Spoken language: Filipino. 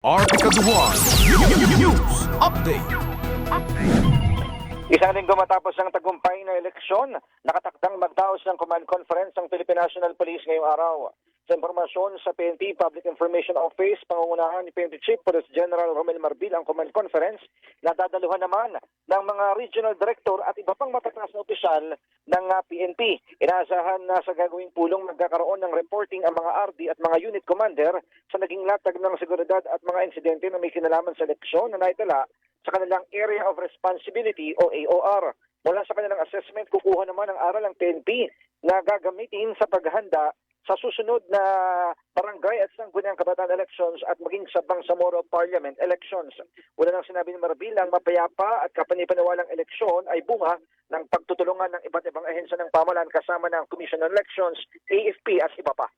RP Katuwan News Update. Isang linggo matapos ang tagumpay na eleksyon, nakatakdang magdaos ng command conference ang Philippine National Police ngayong araw. Sa impormasyon sa PNP Public Information Office, pangungunahan ni PNP Chief Police General Romel Marbil ang command conference, nadadaluhan naman ng mga regional director at iba pang matataas na opisyal ng PNP. Inaasahan na sa gagawing pulong magkakaroon ng reporting ang mga RD at mga unit commander sa naging latag ng seguridad at mga insidente na may kinalaman sa eleksyon na naitala sa kanilang Area of Responsibility o AOR. Mula sa kanilang assessment, kukuha naman ang aral ng PNP na gagamitin sa paghahanda sa susunod na barangay at sangguniang kabataan elections at maging sa Bangsamoro Parliament elections. Una nang sinabi ni Marbil, ang mapayapa at kapanipaniwalang eleksyon ay bunga ng pagtutulungan ng iba't ibang ahensya ng pamahalaan kasama ng Commission on Elections, AFP at iba pa.